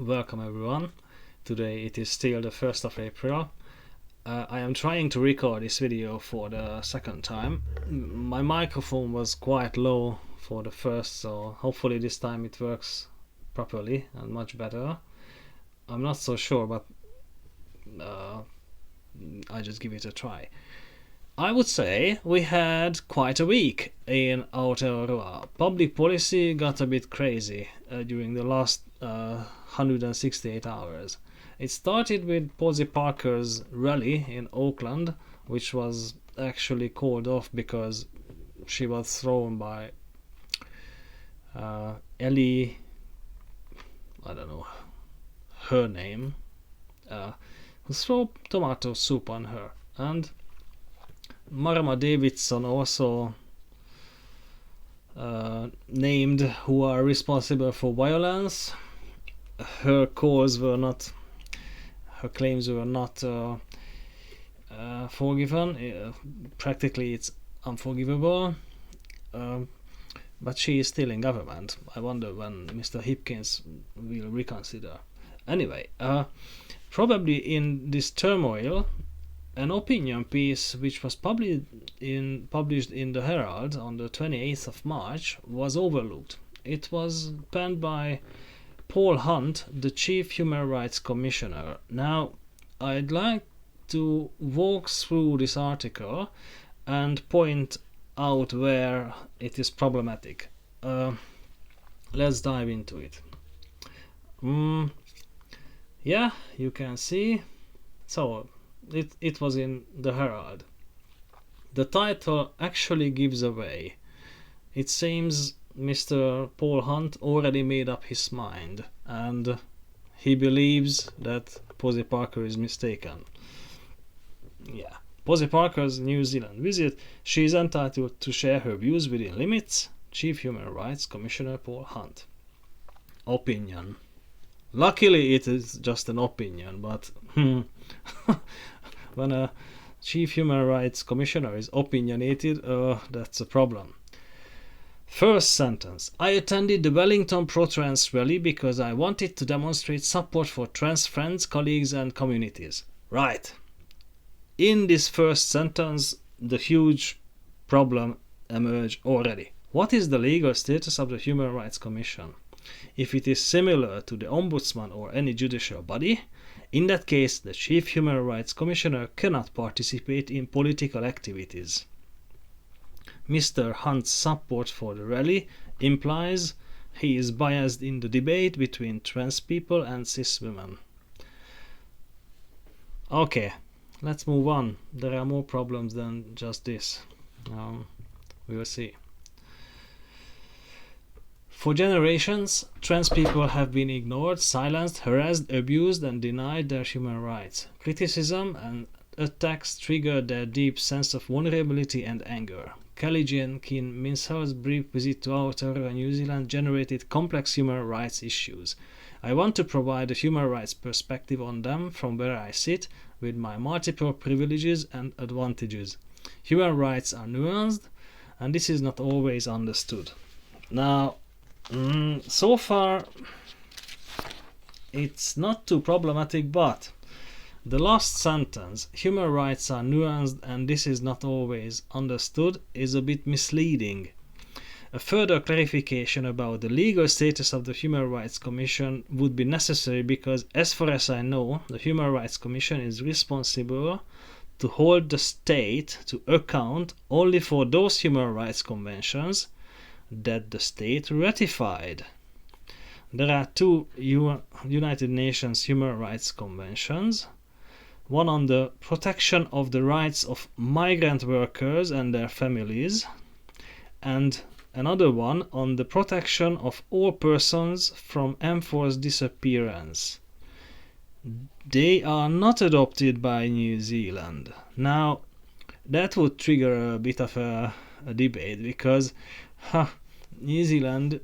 Welcome everyone. Today it is still the 1st of April. I am trying to record this video for the second time. My microphone was quite low for the first, so hopefully this time it works properly and much better. I'm not so sure, but I just give it a try. I would say we had quite a week in Aotearoa. Public policy got a bit crazy during the last 168 hours. It started with Posie Parker's rally in Auckland, which was actually called off because she was thrown by Ellie, I don't know her name, who threw tomato soup on her. And Marama Davidson also named who are responsible for violence. Her claims were not forgiven. Practically it's unforgivable, but she is still in government. I wonder when Mr. Hipkins will reconsider. Anyway, probably in this turmoil, an opinion piece which was published in the Herald on the 28th of March was overlooked. It was penned by Paul Hunt, the Chief Human Rights Commissioner. Now, I'd like to walk through this article and point out where it is problematic. Let's dive into it. Yeah, you can see. So, it was in the Herald. The title actually gives away. It seems Mr. Paul Hunt already made up his mind and he believes that Posie Parker is mistaken. Yeah. Posie Parker's New Zealand visit. She is entitled to share her views within limits. Chief Human Rights Commissioner Paul Hunt. Opinion. Luckily it is just an opinion, but when a Chief Human Rights Commissioner is opinionated, that's a problem. First sentence. I attended the Wellington pro-trans rally because I wanted to demonstrate support for trans friends, colleagues and communities. Right. In this first sentence, the huge problem emerged already. What is the legal status of the Human Rights Commission? If it is similar to the Ombudsman or any judicial body, in that case, the Chief Human Rights Commissioner cannot participate in political activities. Mr. Hunt's support for the rally implies he is biased in the debate between trans people and cis women. Okay, let's move on. There are more problems than just this. We will see. For generations, trans people have been ignored, silenced, harassed, abused and denied their human rights. Criticism and attacks triggered their deep sense of vulnerability and anger. Kelly Jean Keane Minshall's brief visit to Aotearoa, New Zealand generated complex human rights issues. I want to provide a human rights perspective on them from where I sit, with my multiple privileges and advantages. Human rights are nuanced, and this is not always understood. Now, so far it's not too problematic, but the last sentence, human rights are nuanced and this is not always understood, is a bit misleading. A further clarification about the legal status of the Human Rights Commission would be necessary because, as far as I know, the Human Rights Commission is responsible to hold the state to account only for those human rights conventions that the state ratified. There are two United Nations Human Rights Conventions, one on the protection of the rights of migrant workers and their families, and another one on the protection of all persons from enforced disappearance. They are not adopted by New Zealand. Now, that would trigger a bit of a debate because New Zealand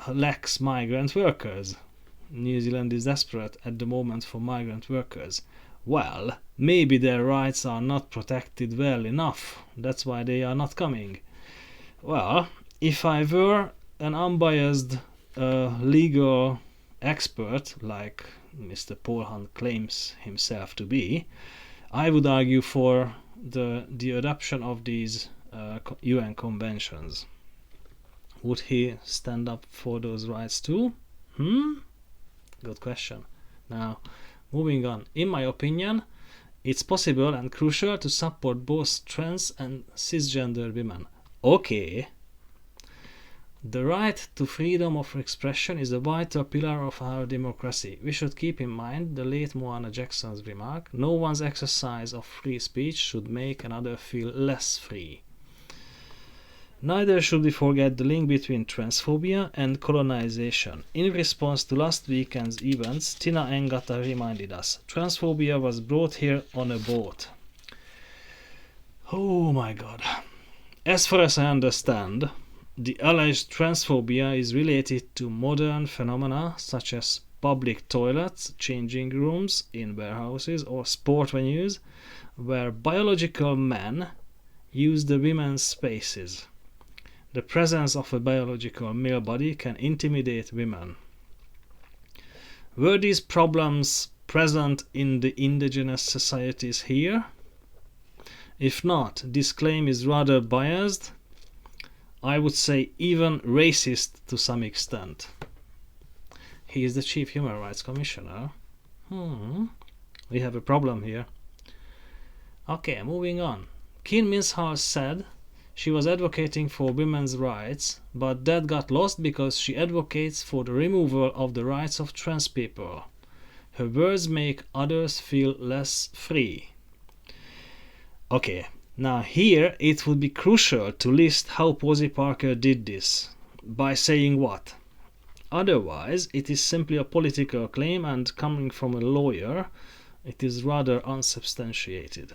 lacks migrant workers. New Zealand is desperate at the moment for migrant workers. Well, maybe their rights are not protected well enough. That's why they are not coming. Well, if I were an unbiased legal expert like Mr. Paul Hunt claims himself to be, I would argue for the adoption of these UN conventions. Would he stand up for those rights too? Good question. Now, moving on. In my opinion, it's possible and crucial to support both trans and cisgender women. Okay. The right to freedom of expression is a vital pillar of our democracy. We should keep in mind the late Moana Jackson's remark, no one's exercise of free speech should make another feel less free. Neither should we forget the link between transphobia and colonization. In response to last weekend's events, Tina Engata reminded us, transphobia was brought here on a boat. Oh my god. As far as I understand, the alleged transphobia is related to modern phenomena such as public toilets, changing rooms in warehouses or sport venues, where biological men use the women's spaces. The presence of a biological male body can intimidate women. Were these problems present in the indigenous societies here? If not, this claim is rather biased, I would say even racist to some extent. He is the Chief Human Rights Commissioner. We have a problem here. Okay, moving on. Kim Minshall said she was advocating for women's rights, but that got lost because she advocates for the removal of the rights of trans people. Her words make others feel less free. Okay, now here it would be crucial to list how Posie Parker did this. By saying what? Otherwise, it is simply a political claim, and coming from a lawyer, it is rather unsubstantiated.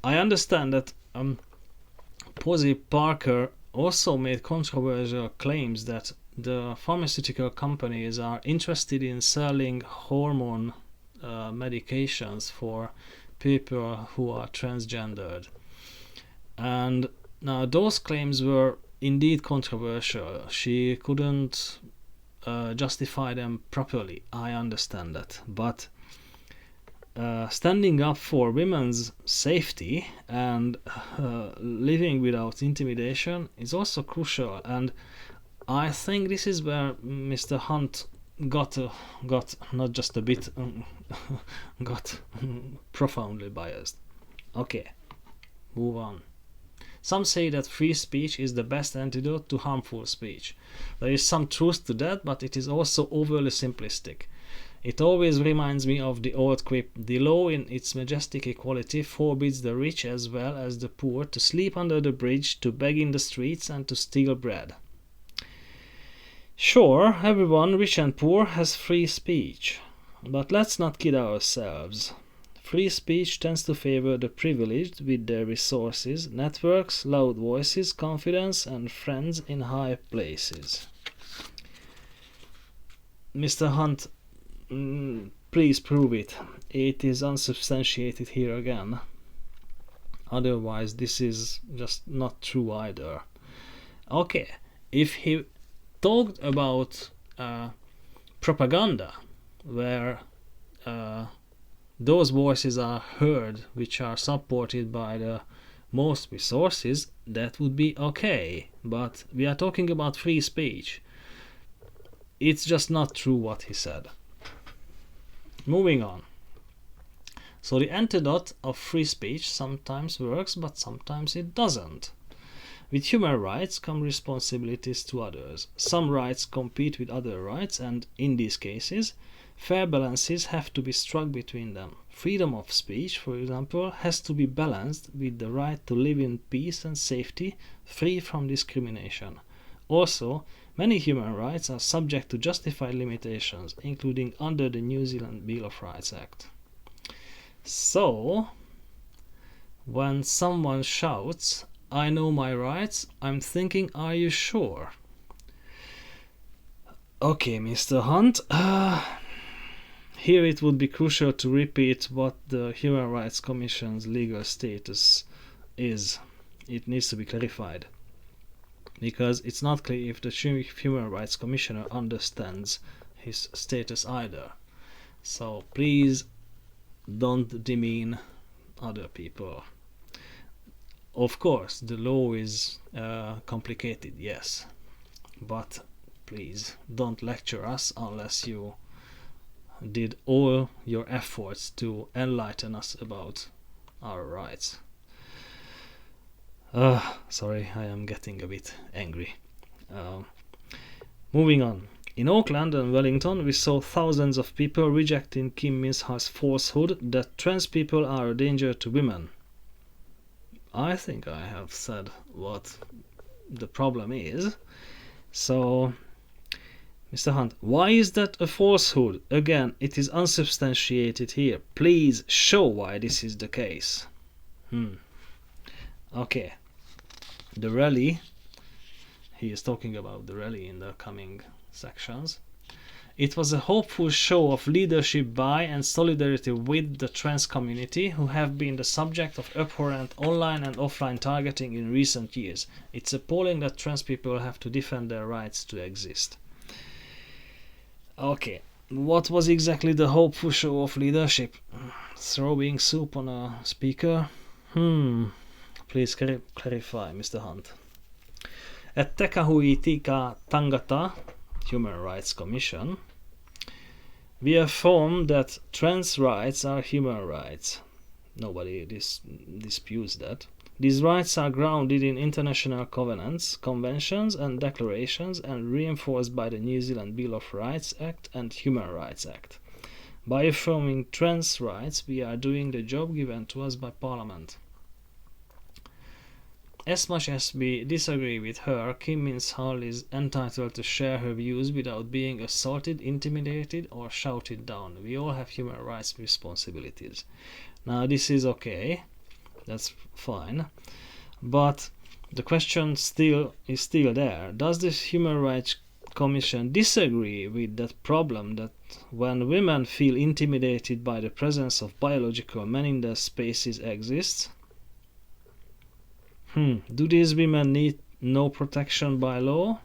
I understand that Posie Parker also made controversial claims that the pharmaceutical companies are interested in selling hormone medications for people who are transgendered. And now those claims were indeed controversial. She couldn't justify them properly. I understand that. But standing up for women's safety and living without intimidation is also crucial, and I think this is where Mr. Hunt got not just a bit got profoundly biased. Okay, move on. Some say that free speech is the best antidote to harmful speech. There is some truth to that, but it is also overly simplistic. It always reminds me of the old quip, the law in its majestic equality forbids the rich as well as the poor to sleep under the bridge, to beg in the streets, and to steal bread. Sure, everyone, rich and poor, has free speech. But let's not kid ourselves. Free speech tends to favor the privileged with their resources, networks, loud voices, confidence, and friends in high places. Mr. Hunt, please prove it. It is unsubstantiated here again. Otherwise, this is just not true either. Okay, if he talked about propaganda, where those voices are heard which are supported by the most resources, that would be okay. But we are talking about free speech. It's just not true what he said. Moving on. So the antidote of free speech sometimes works, but sometimes it doesn't. With human rights come responsibilities to others. Some rights compete with other rights, and in these cases, fair balances have to be struck between them. Freedom of speech, for example, has to be balanced with the right to live in peace and safety, free from discrimination. Also, many human rights are subject to justified limitations, including under the New Zealand Bill of Rights Act. So, when someone shouts, "I know my rights," I'm thinking, are you sure? Okay, Mr. Hunt, here it would be crucial to repeat what the Human Rights Commission's legal status is. It needs to be clarified, because it's not clear if the Human Rights Commissioner understands his status either. So please don't demean other people. Of course, the law is complicated, yes, but please don't lecture us unless you did all your efforts to enlighten us about our rights. Sorry, I am getting a bit angry. Moving on. In Auckland and Wellington, we saw thousands of people rejecting Kim Min-ha's falsehood that trans people are a danger to women. I think I have said what the problem is. So, Mr. Hunt, why is that a falsehood? Again, it is unsubstantiated here. Please show why this is the case. Okay. The rally. He is talking about the rally in the coming sections. It was a hopeful show of leadership by and solidarity with the trans community, who have been the subject of abhorrent online and offline targeting in recent years. It's appalling that trans people have to defend their rights to exist. Okay, what was exactly the hopeful show of leadership? Throwing soup on a speaker? Please clarify, Mr. Hunt. At Te Kahui Tika Tangata Human Rights Commission, we affirm that trans rights are human rights. Nobody disputes that. These rights are grounded in international covenants, conventions and declarations, and reinforced by the New Zealand Bill of Rights Act and Human Rights Act. By affirming trans rights, we are doing the job given to us by Parliament. As much as we disagree with her, Kim Min-ha is entitled to share her views without being assaulted, intimidated or shouted down. We all have human rights responsibilities. Now this is okay, that's fine, but the question is still there. Does this Human Rights Commission disagree with that problem that when women feel intimidated by the presence of biological men in their spaces exists? Do these women need no protection by law?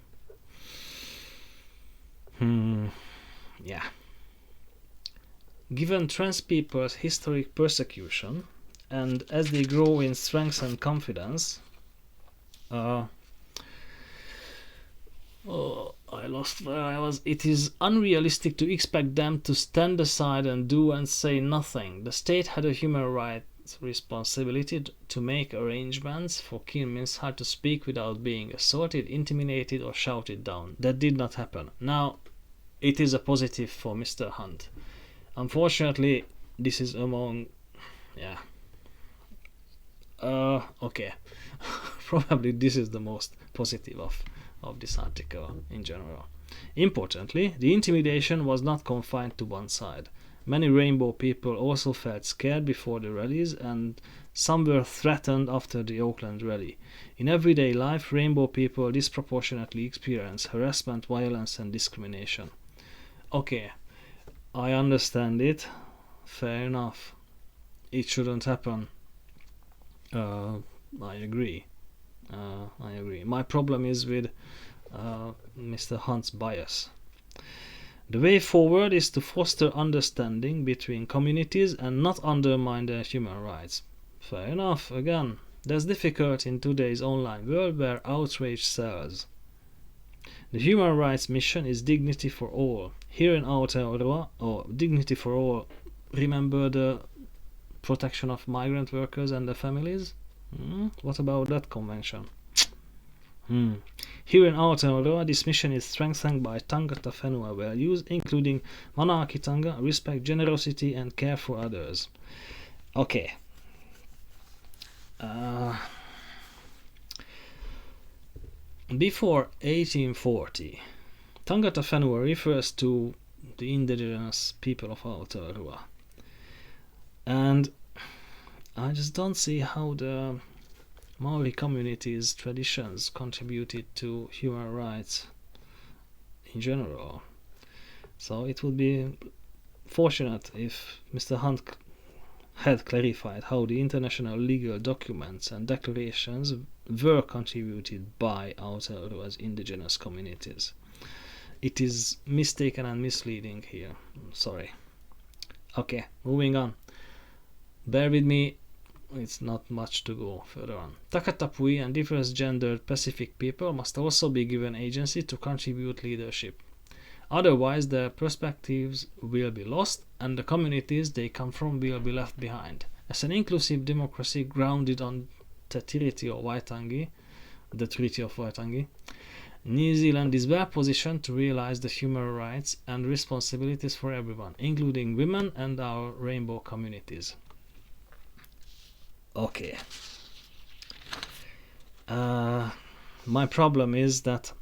Yeah. Given trans people's historic persecution, and as they grow in strength and confidence, I lost where I was. It is unrealistic to expect them to stand aside and do and say nothing. The state had a human rights responsibility to make arrangements for Kim Min-ha to speak without being assaulted, intimidated or shouted down. That did not happen. Now, it is a positive for Mr. Hunt. Unfortunately, this is among... okay. Probably this is the most positive of this article in general. Importantly, the intimidation was not confined to one side. Many rainbow people also felt scared before the rallies, and some were threatened after the Auckland rally. In everyday life, rainbow people disproportionately experience harassment, violence and discrimination. Okay, I understand it. Fair enough. It shouldn't happen. I agree. My problem is with Mr. Hunt's bias. The way forward is to foster understanding between communities and not undermine their human rights. Fair enough, again. That's difficult in today's online world where outrage sells. The human rights mission is dignity for all. Here in Aotearoa, dignity for all, remember the protection of migrant workers and their families? What about that convention? Here in Aotearoa, this mission is strengthened by Tangata Whenua values, including Manaakitanga, respect, generosity, and care for others. Okay. Before 1840, Tangata Whenua refers to the indigenous people of Aotearoa. And I just don't see how the Maori community's traditions contributed to human rights in general. So it would be fortunate if Mr. Hunt had clarified how the international legal documents and declarations were contributed by Aotearoa's indigenous communities. it is mistaken and misleading here. Sorry. Okay, moving on. Bear with me, it's not much to go further on. Takatapui and diverse gendered Pacific people must also be given agency to contribute leadership. Otherwise, their perspectives will be lost and the communities they come from will be left behind. As an inclusive democracy grounded on the Treaty of Waitangi, New Zealand is well positioned to realize the human rights and responsibilities for everyone, including women and our rainbow communities. Okay. My problem is that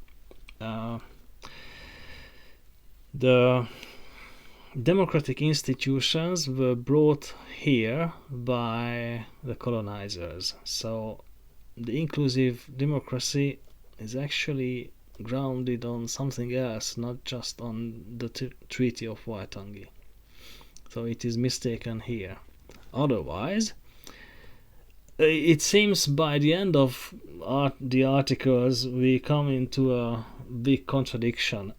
the democratic institutions were brought here by the colonizers. So the inclusive democracy is actually grounded on something else, not just on the Treaty of Waitangi. So it is mistaken here. Otherwise, it seems by the end of the articles we come into a big contradiction.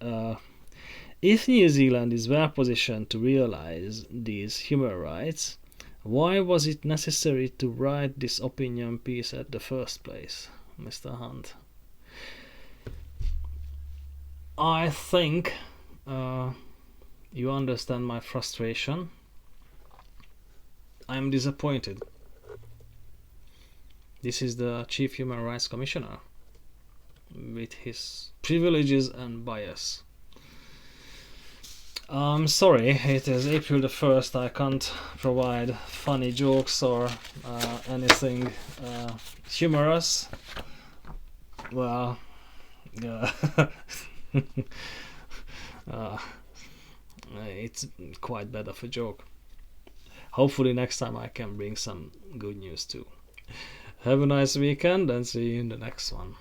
If New Zealand is well positioned to realize these human rights, why was it necessary to write this opinion piece at the first place, Mr. Hunt? I think you understand my frustration. I'm disappointed. This is the Chief Human Rights Commissioner with his privileges and bias. I'm sorry, it is April the 1st, I can't provide funny jokes or anything humorous. Well, it's quite bad of a joke. Hopefully next time I can bring some good news too. Have a nice weekend and see you in the next one.